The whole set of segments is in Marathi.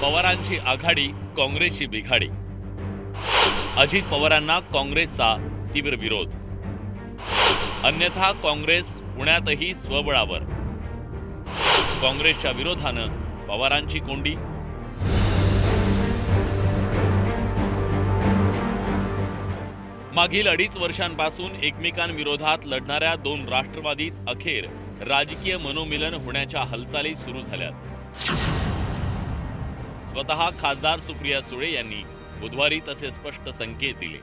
पवारांची आघाडी काँग्रेसची बिघाडी. अजित पवारांना काँग्रेसचा तीव्र विरोध. अन्यथा काँग्रेस पुण्यातही स्वबळावर. काँग्रेसच्या विरोधानं पवारांची कोंडी. मागील 2.5 वर्षांपासून एकमेकांविरोधात लढणाऱ्या दोन राष्ट्रवादीत अखेर राजकीय मनोमिलन होण्याच्या हालचाली सुरू झाल्यात. स्वतः खासदार सुप्रिया सुळे यांनी बुधवारी तसे स्पष्ट संकेत दिले.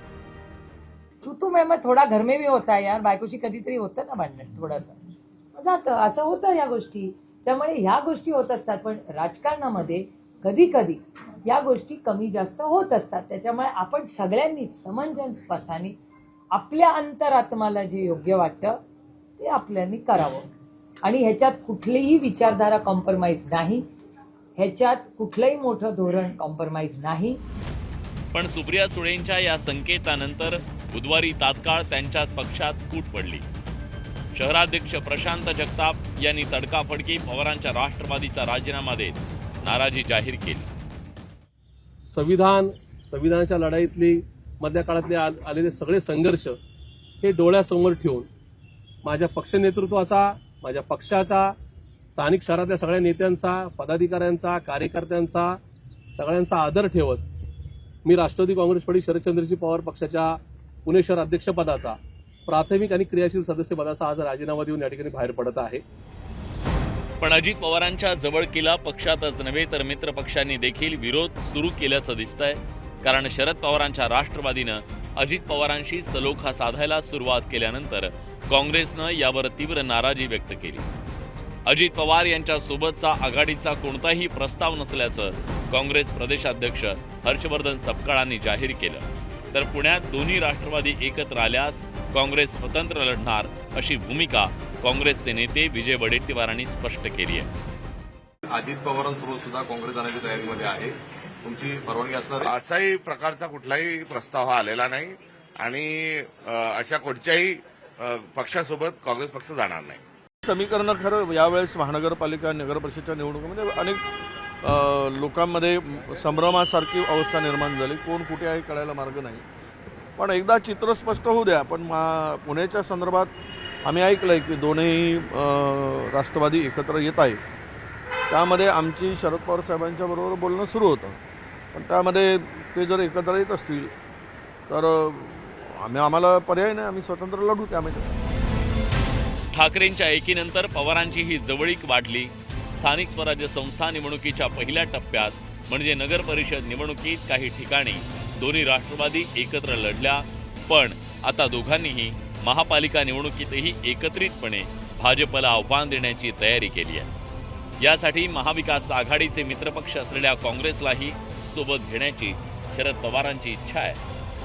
तू मैं थोडा घर में भी होता है यार, बायकोशी कधीतरी होतं ना भांडण, थोडंसं जातं, असं होतं या गोष्टी. त्यामुळे ह्या गोष्टी होत असतात, पण राजकारणामध्ये कधी कधी या गोष्टी कमी जास्त होत असतात. त्याच्यामुळे आपण सगळ्यांनीच समंजसपणाने आपल्या अंतरात्म्याला जे योग्य वाटतं ते आपल्यानी करावं. आणि ह्याच्यात कुठलीही विचारधारा कॉम्प्रोमाइज नाही, ह्याच्यात कुठलंही मोठं धोरण कॉम्प्रोमाइज नाही. पण सुप्रिया सुळेंच्या या संकेतानंतर बुधवारी तात्काळ त्यांच्याच पक्षात फूट पडली. शहराध्यक्ष प्रशांत जगताप यांनी तडकाफडकी पवारांच्या राजीनामा देत नाराजी जाहीर केली. संविधानाच्या लढाईतली मधल्या काळातले आलेले सगळे संघर्ष हे डोळ्यासमोर ठेवून माझ्या पक्ष नेतृत्वाचा, माझ्या पक्षाचा, स्थानिक शहरातल्या सगळ्या नेत्यांचा, पदाधिकाऱ्यांचा, कार्यकर्त्यांचा सगळ्यांचा आदर ठेवत मी राष्ट्रवादी काँग्रेस पार्टी शरदचंद्रजी पवार पक्षाच्या पुणे शहर अध्यक्षपदाचा प्राथमिक आणि क्रियाशील सदस्यपदाचा आज राजीनामा देऊन या ठिकाणी बाहेर पडत आहे. पण अजित पवारांच्या जवळकीला पक्षातच नव्हे तर मित्र पक्षांनी देखील विरोध सुरू केल्याचं दिसतंय. कारण शरद पवारांच्या राष्ट्रवादीनं अजित पवारांशी सलोखा साधायला सुरुवात केल्यानंतर काँग्रेसनं यावर तीव्र नाराजी व्यक्त केली. अजित पवार यांच्या सोबतचा आघाडीचा कोणताही प्रस्ताव नसल्याचं काँग्रेस प्रदेशाध्यक्ष हर्षवर्धन सपकाळांनी जाहीर केलं. तर पुण्यात दोन्ही राष्ट्रवादी एकत्र आल्यास काँग्रेस स्वतंत्र लढणार अशी भूमिका काँग्रेसचे नेते विजय वडेट्टीवारांनी स्पष्ट केली आहे. अजित पवारांसोबत सुद्धा काँग्रेस जाण्याची तयारीमध्ये आहे. तुमची परवानगी असणार आहे? असाही प्रकारचा कुठलाही प्रस्ताव हा आलेला नाही आणि अशा कोणत्याही पक्षासोबत काँग्रेस पक्ष जाणार नाही. समीकरण खरं यावेळेस महानगरपालिका नगर परिषदेच्या निवडणुकीमध्ये अनेक लोकांमध्ये संभ्रमासारखी अवस्था निर्माण झाली. कोण कुठे आहे कळायला मार्ग नाही. पण एकदा चित्र स्पष्ट होऊ द्या. पण पुण्याच्या संदर्भात आम्ही ऐकलंय की दोन्ही राष्ट्रवादी एकत्र येत आहे. त्यामध्ये आमची शरद पवार साहेबांच्या बरोबर बोलणं सुरू होतं. पण त्यामध्ये ते जर एकत्र येत असतील तर आम्हाला पर्याय नाही, आम्ही स्वतंत्र लढू. त्यामध्ये ठाकरेंच्या एकीनंतर पवारांची ही जवळीक वाढली. स्थानिक स्वराज्य संस्था निवडणुकीच्या पहिल्या टप्प्यात म्हणजे नगर परिषद निवडणुकीत काही ठिकाणी दोन्ही राष्ट्रवादी एकत्र लढल्या. पण आता दोघांनीही महापालिका निवडणुकीतही एकत्रितपणे भाजपला आव्हान देण्याची तयारी केली आहे. यासाठी महाविकास आघाडीचे मित्रपक्ष असलेल्या काँग्रेसलाही सोबत घेण्याची शरद पवारांची इच्छा आहे.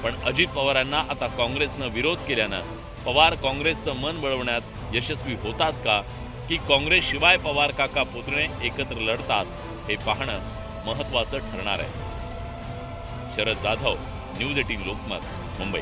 पण अजित पवारांना आता काँग्रेसनं विरोध केल्यानं पवार काँग्रेसचं मन वळवण्यात यशस्वी होतात का, की काँग्रेसशिवाय पवार काका पुतणे एकत्र लढतात, हे पाहणं महत्त्वाचं ठरणार आहे. शरद जाधव, न्यूज 18 लोकमत, मुंबई.